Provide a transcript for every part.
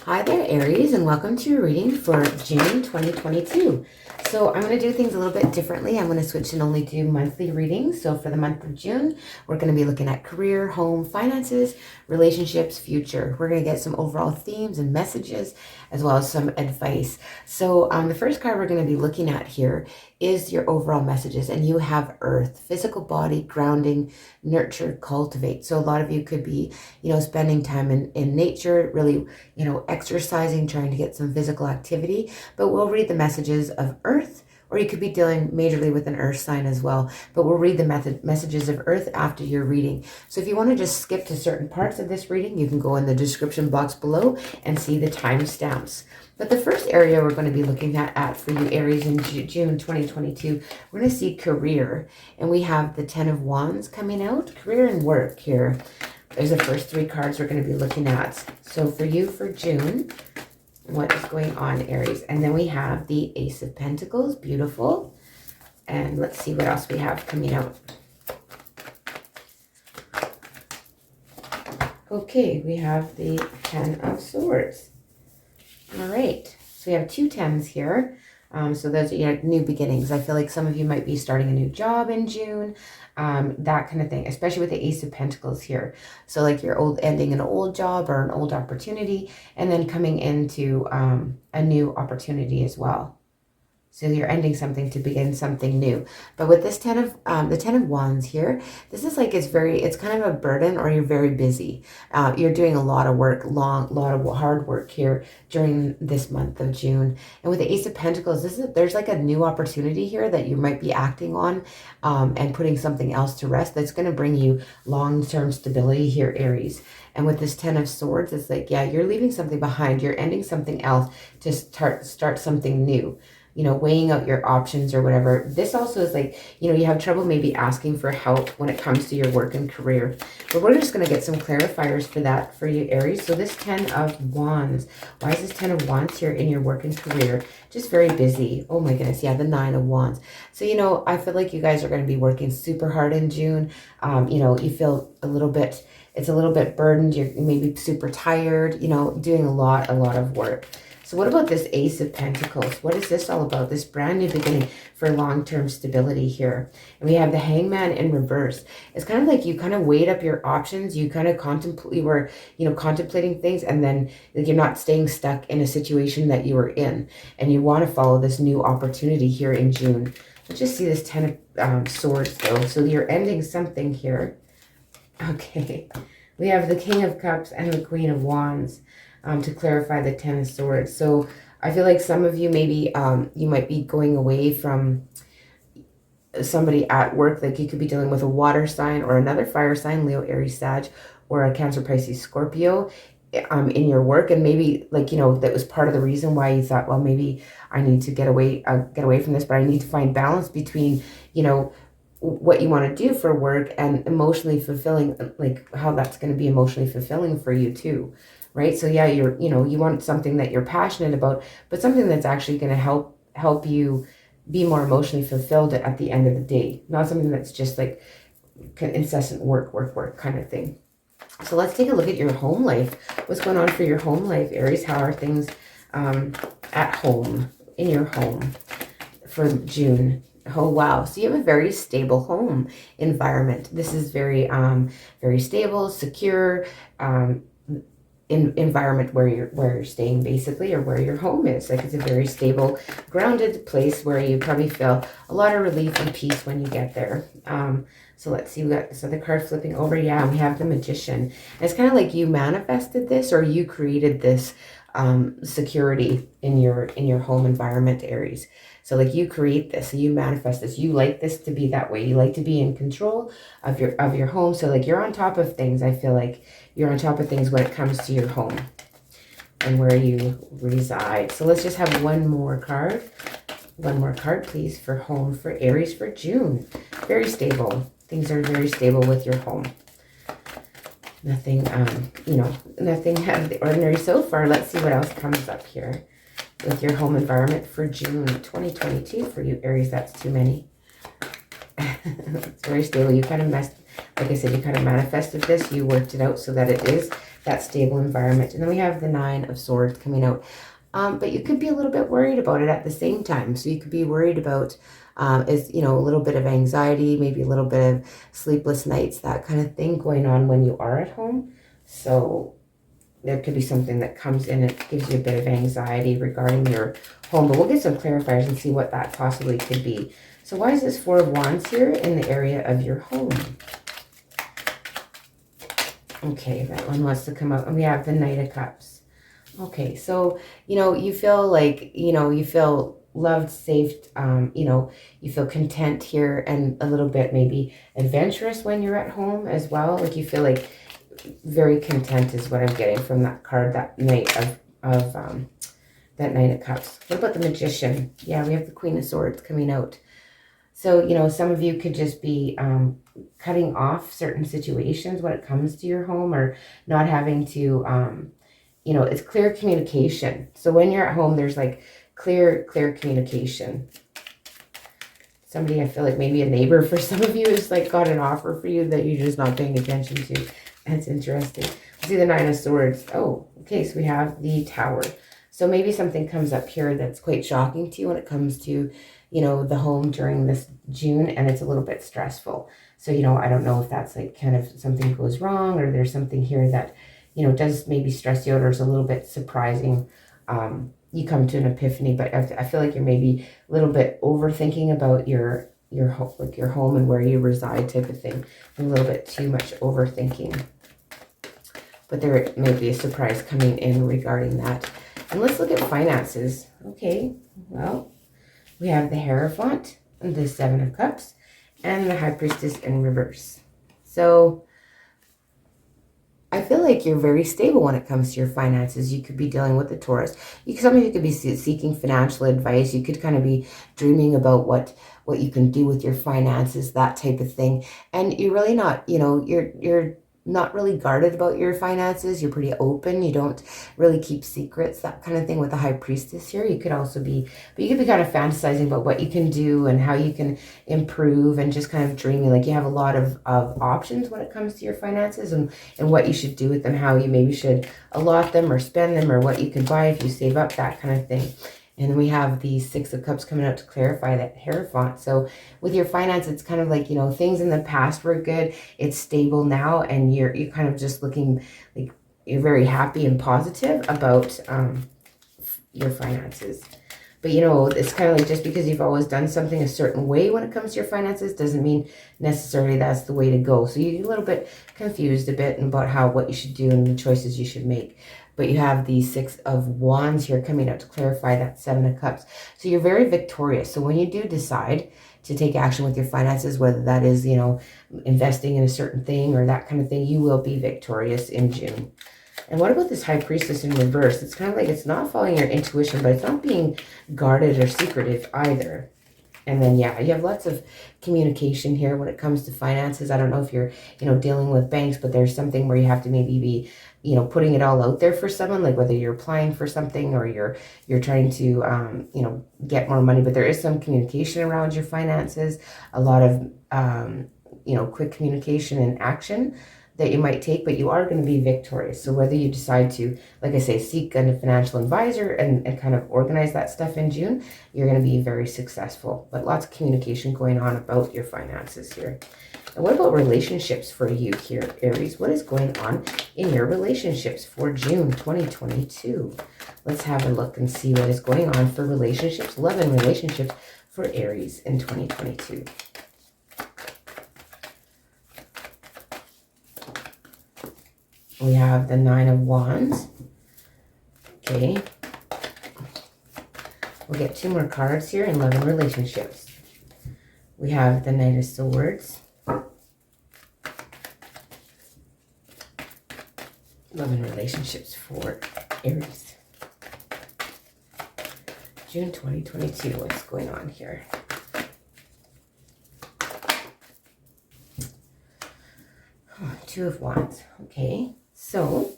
Hi there, Aries, and welcome to your reading for June 2022. So I'm going to do things a little bit differently. I'm going to switch and only do monthly readings. So for the month of June, we're going to be looking at career, home, finances, relationships, future. We're going to get some overall themes and messages, as well as some advice. So the first card we're going to be looking at here is your overall messages, and you have Earth, physical body, grounding, nurture, cultivate. So a lot of you could be, spending time in nature, really, exercising, trying to get some physical activity. But we'll read the messages of Earth, or you could be dealing majorly with an earth sign as well. But we'll read the messages of Earth after your reading. So if you want to just skip to certain parts of this reading, you can go in the description box below and see the timestamps. But the first area we're going to be looking at for you, Aries, in June 2022, we're going to see career. And we have the 10 of Wands coming out, career and work here. There's the first three cards we're going to be looking at. So for you for June, what is going on, Aries? And then we have the Ace of Pentacles, beautiful. And let's see what else we have coming out. Okay, we have the 10 of Swords. All right, so we have two 10s here. So those are new beginnings. I feel like some of you might be starting a new job in June, that kind of thing, especially with the Ace of Pentacles here. So like you're ending an old job or an old opportunity, and then coming into a new opportunity as well. So you're ending something to begin something new. But with this the 10 of Wands here, this is like it's kind of a burden, or you're very busy. You're doing a lot of work, lot of hard work here during this month of June. And with the Ace of Pentacles, there's like a new opportunity here that you might be acting on and putting something else to rest that's going to bring you long-term stability here, Aries. And with this 10 of Swords, it's like, yeah, you're leaving something behind. You're ending something else to start something new. Weighing out your options or whatever. This also is like, you have trouble maybe asking for help when it comes to your work and career. But we're just going to get some clarifiers for that for you, Aries. So this 10 of Wands, why is this 10 of Wands here in your work and career? Just very busy. Oh my goodness. Yeah, the 9 of Wands. So, I feel like you guys are going to be working super hard in June. You feel it's a little bit burdened. You're maybe super tired, doing a lot of work. So what about this Ace of Pentacles? What is this all about? This brand new beginning for long-term stability here. And we have the Hangman in reverse. It's kind of like you kind of weighed up your options. You kind of were contemplating things, and then you're not staying stuck in a situation that you were in. And you want to follow this new opportunity here in June. Let's just see this 10 of Swords though. So you're ending something here. Okay. We have the King of Cups and the Queen of Wands. To clarify the 10 of Swords. So I feel like some of you maybe you might be going away from somebody at work. Like you could be dealing with a water sign or another fire sign, Leo, Aries, Sag, or a Cancer, Pisces, Scorpio in your work. And maybe that was part of the reason why you thought, well, maybe I need to get away from this, but I need to find balance between what you want to do for work and emotionally fulfilling, like how that's going to be emotionally fulfilling for you too. Right? So yeah, you want something that you're passionate about, but something that's actually going to help you be more emotionally fulfilled at the end of the day. Not something that's just like incessant work kind of thing. So let's take a look at your home life. What's going on for your home life, Aries? How are things at home, in your home for June? Oh, wow. So you have a very stable home environment. This is very stable, secure, environment where you're staying, basically, or where your home is. Like it's a very stable, grounded place where you probably feel a lot of relief and peace when you get there. So let's see, we got this other card flipping over. Yeah, we have the Magician. And it's kind of like you manifested this, or you created this security in your home environment, Aries. So like you create this, so you manifest this. You like this to be that way. You like to be in control of your home. So like you're on top of things. I feel like you're on top of things when it comes to your home and where you reside. So let's just have one more card. One more card, please, for home for Aries for June. Very stable. Things are very stable with your home. Nothing, nothing out of the ordinary so far. Let's see what else comes up here with your home environment for June 2022 for you, Aries. That's too many. It's very stable. You kind of like I said, you kind of manifested this, you worked it out so that it is that stable environment. And then we have the 9 of Swords coming out. But you could be a little bit worried about it at the same time. So you could be worried about, is, you know, a little bit of anxiety, maybe a little bit of sleepless nights, that kind of thing going on when you are at home. So there could be something that comes in and gives you a bit of anxiety regarding your home. But we'll get some clarifiers and see what that possibly could be. So why is this 4 of Wands here in the area of your home? Okay, that one wants to come out. And we have the Knight of Cups. Okay, so, you know, you feel like, you know, you feel loved, safe, you know, you feel content here and a little bit maybe adventurous when you're at home as well. Like you feel like very content is what I'm getting from that card, that Knight of that Knight of Cups. What about the Magician? Yeah, we have the Queen of Swords coming out. So, you know, some of you could just be cutting off certain situations when it comes to your home, or not having to, you know, it's clear communication. So when you're at home, there's like clear communication. Somebody, I feel like maybe a neighbor for some of you has like got an offer for you that you're just not paying attention to. That's interesting. Let's see the 9 of Swords. Oh, okay, so we have the Tower. So maybe something comes up here that's quite shocking to you when it comes to, you know, the home during this June, and it's a little bit stressful. So, you know, I don't know if that's like kind of something goes wrong, or there's something here that, you know, does maybe stress you out, or is a little bit surprising. You come to an epiphany, but I feel like you're maybe a little bit overthinking about your home and where you reside type of thing. A little bit too much overthinking. But there may be a surprise coming in regarding that. And let's look at finances. Okay, well, we have the Hierophant, the 7 of Cups, and the High Priestess in reverse. So I feel like you're very stable when it comes to your finances. You could be dealing with the Taurus. Some of you could be seeking financial advice. You could kind of be dreaming about what you can do with your finances, that type of thing. And you're really not, you know, you're not really guarded about your finances. You're pretty open. You don't really keep secrets, that kind of thing with the High Priestess here. You could also be, but you could be kind of fantasizing about what you can do and how you can improve, and just kind of dreaming like you have a lot of options when it comes to your finances, and what you should do with them, how you maybe should allot them or spend them, or what you can buy if you save up, that kind of thing. And then we have the 6 of Cups coming out to clarify that Hierophant. So with your finance, it's kind of like, you know, things in the past were good. It's stable now, and you're kind of just looking like you're very happy and positive about your finances. But, you know, it's kind of like just because you've always done something a certain way when it comes to your finances doesn't mean necessarily that's the way to go. So you're a little bit confused a bit about what you should do and the choices you should make. But you have the 6 of Wands here coming out to clarify that 7 of Cups. So you're very victorious. So when you do decide to take action with your finances, whether that is, you know, investing in a certain thing or that kind of thing, you will be victorious in June. And what about this High Priestess in reverse? It's kind of like it's not following your intuition, but it's not being guarded or secretive either. And then, yeah, you have lots of communication here when it comes to finances. I don't know if you're, you know, dealing with banks, but there's something where you have to maybe be, you know, putting it all out there for someone, like whether you're applying for something or you're trying to, you know, get more money. But there is some communication around your finances, a lot of, you know, quick communication and action that you might take, but you are going to be victorious. So whether you decide to, like I say, seek a financial advisor and kind of organize that stuff in June, you're going to be very successful. But lots of communication going on about your finances here. And what about relationships for you here, Aries? What is going on in your relationships for June 2022? Let's have a look and see what is going on for relationships, love and relationships for Aries in 2022. We have the 9 of Wands. Okay. We'll get 2 more cards here in love and relationships. We have the Knight of Swords. Love and relationships for Aries. June 2022. What's going on here? Oh, 2 of Wands. Okay. So,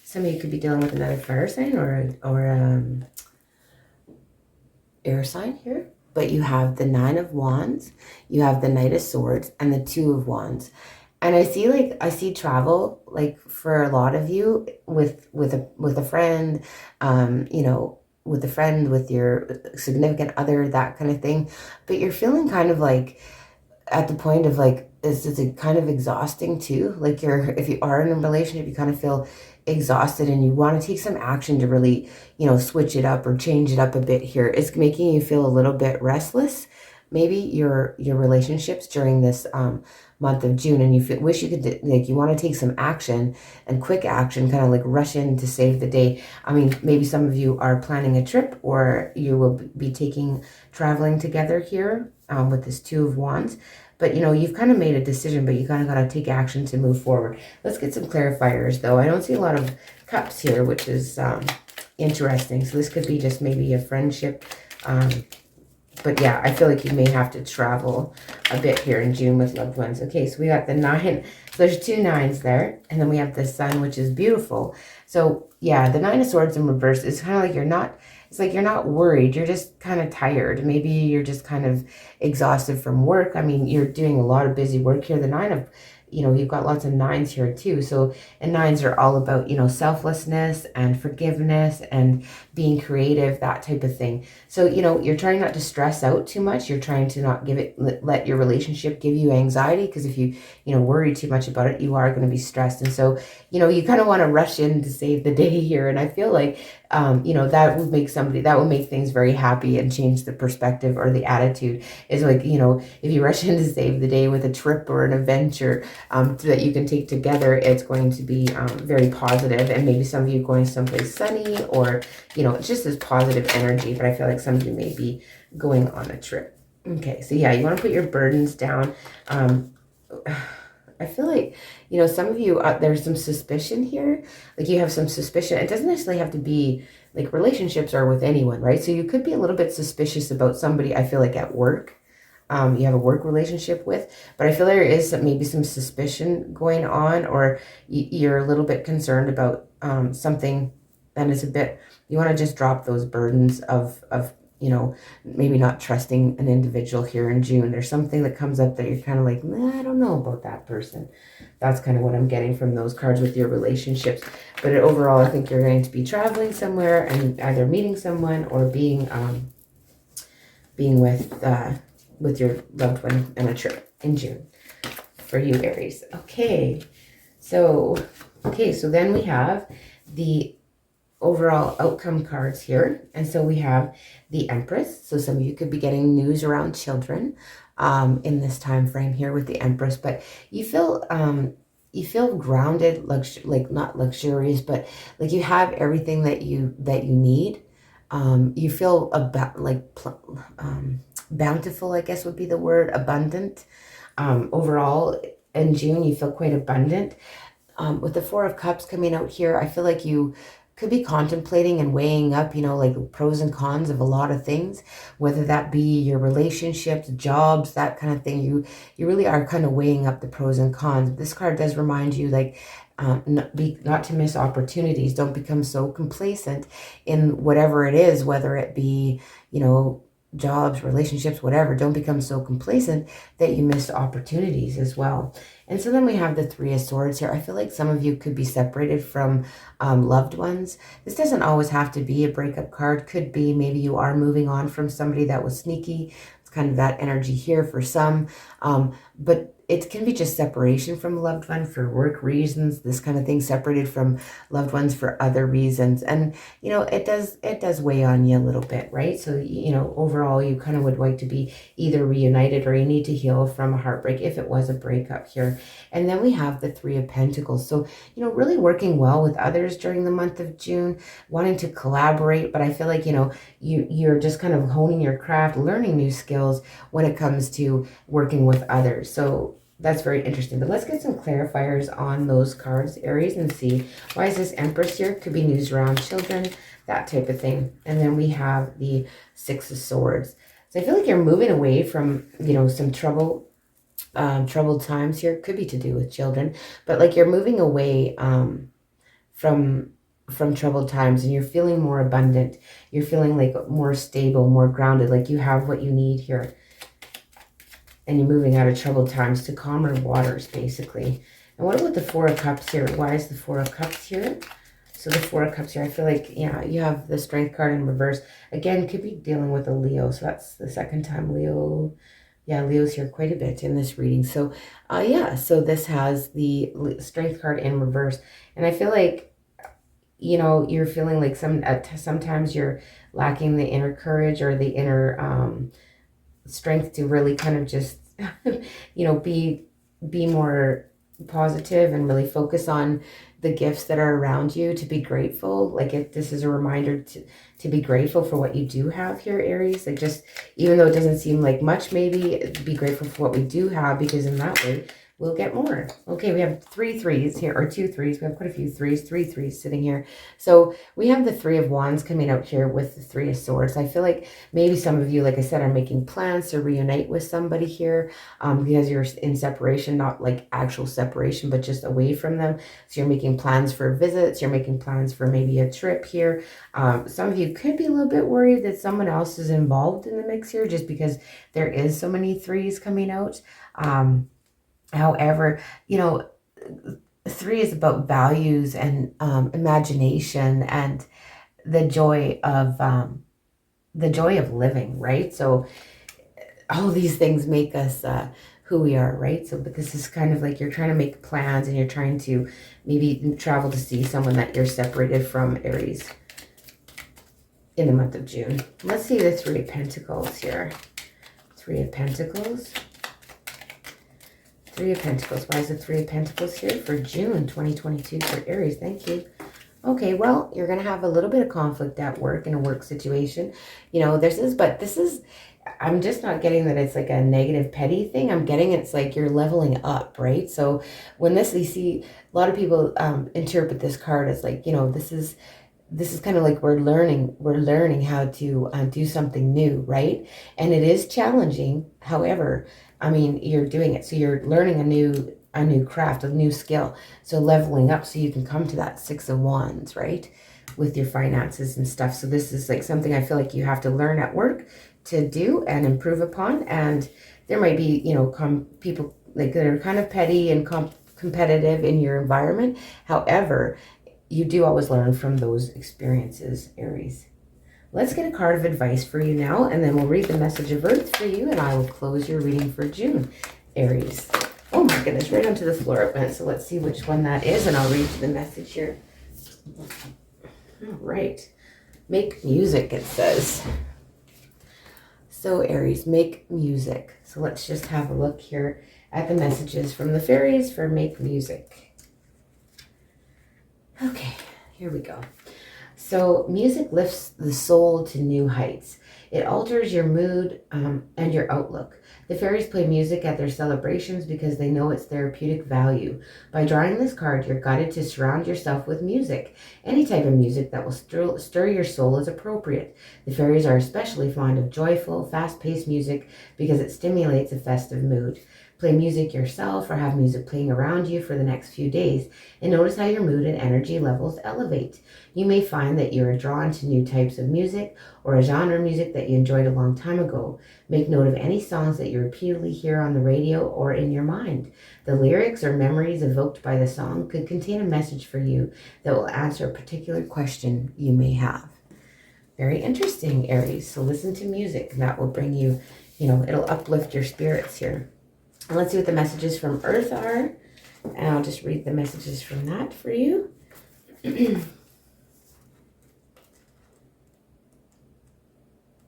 some of you could be dealing with another fire sign or air sign here. But you have the 9 of Wands, you have the Knight of Swords, and the 2 of Wands. And I see travel, like for a lot of you with a friend, you know, with a friend, with your significant other, that kind of thing. But you're feeling kind of like at the point of like, is it kind of exhausting too? Like if you are in a relationship, you kind of feel exhausted and you want to take some action to really, you know, switch it up or change it up a bit here. It's making you feel a little bit restless. Maybe your relationships during this month of June, and you wish you could, like, you want to take some action and quick action, kind of like rush in to save the day. I mean, maybe some of you are planning a trip, or you will be traveling together here with this Two of Wands. But, you know, you've kind of made a decision, but you kind of got to take action to move forward. Let's get some clarifiers, though. I don't see a lot of cups here, which is interesting. So this could be just maybe a friendship. But yeah, I feel like you may have to travel a bit here in June with loved ones. Okay, so we got the 9. So there's 2 9s there. And then we have the Sun, which is beautiful. So yeah, the 9 of Swords in reverse is kind of like it's like you're not worried. You're just kind of tired. Maybe you're just kind of exhausted from work. I mean, you're doing a lot of busy work here. The 9 of, you know, you've got lots of 9s here too. So, and 9s are all about, you know, selflessness and forgiveness and being creative, that type of thing. So, you know, you're trying not to stress out too much. You're trying to not let your relationship give you anxiety, because if you know, worry too much about it, you are going to be stressed. And so, you know, you kind of want to rush in to save the day here. And I feel like, you know, that would make things very happy and change the perspective or the attitude. Is like, you know, if you rush in to save the day with a trip or an adventure that you can take together, it's going to be very positive. And maybe some of you going someplace sunny, or, you know, it's just this positive energy. But I feel like some of you may be going on a trip. Okay, so yeah, you want to put your burdens down. I feel like, you know, some of you, there's some suspicion here. Like you have some suspicion. It doesn't necessarily have to be like relationships or with anyone, right? So you could be a little bit suspicious about somebody, I feel like at work. You have a work relationship with, but I feel there is maybe some suspicion going on, or you're a little bit concerned about something that is a bit, you want to just drop those burdens of, you know, maybe not trusting an individual here in June. There's something that comes up that you're kind of like, nah, I don't know about that person. That's kind of what I'm getting from those cards with your relationships. But overall, I think you're going to be traveling somewhere and either meeting someone or being with your loved one on a trip in June for you, Aries. Okay, so then we have the overall outcome cards here. And so we have the Empress. So some of you could be getting news around children in this time frame here with the Empress, but you feel grounded, like not luxurious, but like you have everything that you need. You feel about like bountiful, I guess would be the word, abundant. Overall in June, you feel quite abundant. With the 4 of Cups coming out here, I feel like you could be contemplating and weighing up, you know, like pros and cons of a lot of things, whether that be your relationships, jobs, that kind of thing. You really are kind of weighing up the pros and cons. This card does remind you, like, not to miss opportunities. Don't become so complacent in whatever it is, whether it be, you know, jobs, relationships, whatever. Don't become so complacent that you miss opportunities as well. And so then we have the 3 of Swords here. I feel like some of you could be separated from loved ones. This doesn't always have to be a breakup card. Could be maybe you are moving on from somebody that was sneaky. It's kind of that energy here for some. But it can be just separation from a loved one for work reasons, this kind of thing, separated from loved ones for other reasons. And, you know, it does weigh on you a little bit, right? So, you know, overall, you kind of would like to be either reunited, or you need to heal from a heartbreak if it was a breakup here. And then we have the 3 of Pentacles. So, you know, really working well with others during the month of June, wanting to collaborate. But I feel like, you know, you're just kind of honing your craft, learning new skills when it comes to working with others. So that's very interesting. But let's get some clarifiers on those cards, Aries, and see why is this Empress here? Could be news around children, that type of thing. And then we have the 6 of Swords. So I feel like you're moving away from, you know, some troubled times here. Could be to do with children, but like you're moving away from troubled times, and you're feeling more abundant. You're feeling like more stable, more grounded, like you have what you need here. and you're moving out of troubled times to calmer waters, basically. And what about the Four of Cups here? Why is the Four of Cups here? So the Four of Cups here, I feel like, yeah, you have the Strength card in reverse. Again, could be dealing with a Leo. So that's the second time Leo. Yeah, Leo's here quite a bit in this reading. So, yeah, so this has the Strength card in reverse. And I feel like, you know, you're feeling like sometimes you're lacking the inner courage or the inner strength to really kind of just, you know, be more positive and really focus on the gifts that are around you, to be grateful. Like, if this is a reminder to be grateful for what you do have here, Aries. Like, just, even though it doesn't seem like much, maybe be grateful for what we do have, because in that way we'll get more. Okay, we have 3 threes here, or 2 threes. We have quite a few threes, 3 threes sitting here. So we have the Three of Wands coming out here with the Three of Swords. I feel like maybe some of you, like I said, are making plans to reunite with somebody here, because you're in separation, not like actual separation, but just away from them. So you're making plans for visits. You're making plans for maybe a trip here. Some of you could be a little bit worried that someone else is involved in the mix here, just because there is so many threes coming out. However, you know, 3 is about values and imagination and the joy of living, right? So all these things make us who we are, right? So, but this is kind of like you're trying to make plans and you're trying to maybe travel to see someone that you're separated from, Aries, in the month of June. Let's see the Three of Pentacles here. Three of Pentacles. Three of Pentacles. Why is the Three of Pentacles here for June 2022 for Aries? Thank you. Okay, well, you're going to have a little bit of conflict at work, in a work situation. You know, this is, I'm just not getting that it's like a negative petty thing. I'm getting it's like you're leveling up, right? So when this, you see, a lot of people interpret this card as like, you know, this is kind of like we're learning how to do something new, right? And it is challenging. However, I mean, you're doing it. So you're learning a new craft, a new skill. So leveling up so you can come to that Six of Wands, right? With your finances and stuff. So this is like something I feel like you have to learn at work to do and improve upon. And there might be, you know, people like that are kind of petty and competitive in your environment. However, you do always learn from those experiences, Aries. Let's get a card of advice for you now, and then we'll read the message of Earth for you, and I will close your reading for June, Aries. Oh my goodness, right onto the floor it went. So let's see which one that is, and I'll read you the message here. All right. Make music, it says. So Aries, make music. So let's just have a look here at the messages from the fairies for make music. Okay, here we go. So music lifts the soul to new heights. It alters your mood and your outlook. The fairies play music at their celebrations because they know its therapeutic value. By drawing this card, you're guided to surround yourself with music. Any type of music that will stir your soul is appropriate. The fairies are especially fond of joyful, fast-paced music because it stimulates a festive mood. Play music yourself or have music playing around you for the next few days and notice how your mood and energy levels elevate. You may find that you are drawn to new types of music or a genre of music that you enjoyed a long time ago. Make note of any songs that you repeatedly hear on the radio or in your mind. The lyrics or memories evoked by the song could contain a message for you that will answer a particular question you may have. Very interesting, Aries. So listen to music, and that will bring you, it'll uplift your spirits here. And let's see what the messages from Earth are. And I'll just read the messages from that for you.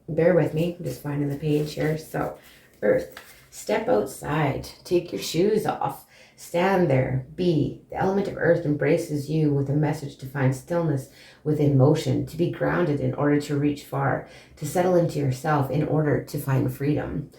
Bear with me. I'm just finding the page here. So, Earth, step outside. Take your shoes off. Stand there. Be. The element of Earth embraces you with a message to find stillness within motion, to be grounded in order to reach far, to settle into yourself in order to find freedom.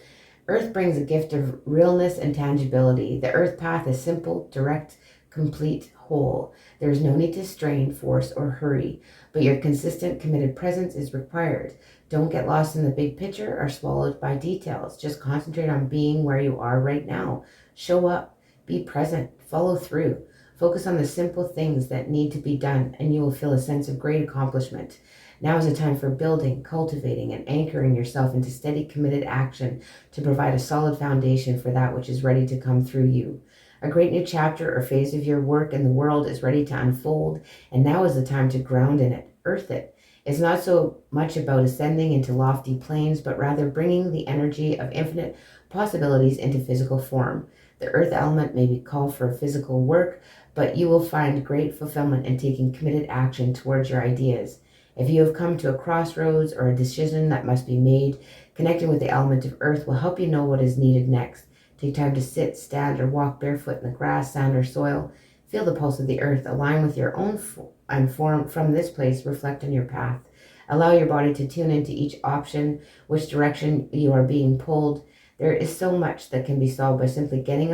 Earth brings a gift of realness and tangibility. The Earth path is simple, direct, complete, whole. There is no need to strain, force, or hurry, but your consistent, committed presence is required. Don't get lost in the big picture or swallowed by details. Just concentrate on being where you are right now. Show up, be present, follow through. Focus on the simple things that need to be done, and you will feel a sense of great accomplishment. Now is a time for building, cultivating, and anchoring yourself into steady, committed action to provide a solid foundation for that which is ready to come through you. A great new chapter or phase of your work in the world is ready to unfold, and now is the time to ground in it, earth it. It's not so much about ascending into lofty planes, but rather bringing the energy of infinite possibilities into physical form. The earth element may be called for physical work, but you will find great fulfillment in taking committed action towards your ideas. If you have come to a crossroads or a decision that must be made, connecting with the element of earth will help you know what is needed next. Take time to sit, stand, or walk barefoot in the grass, sand, or soil. Feel the pulse of the earth. Align with your own form from this place. Reflect on your path. Allow your body to tune into each option, which direction you are being pulled. There is so much that can be solved by simply going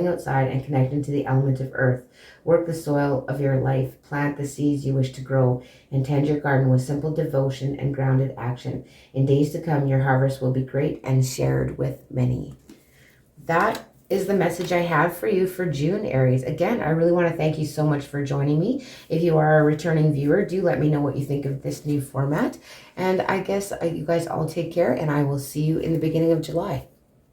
outside and connecting to the element of earth. Work the soil of your life, plant the seeds you wish to grow, and tend your garden with simple devotion and grounded action. In days to come, your harvest will be great and shared with many. That is the message I have for you for June, Aries. Again, I really want to thank you so much for joining me. If you are a returning viewer, do let me know what you think of this new format. And I guess you guys all take care, and I will see you in the beginning of July.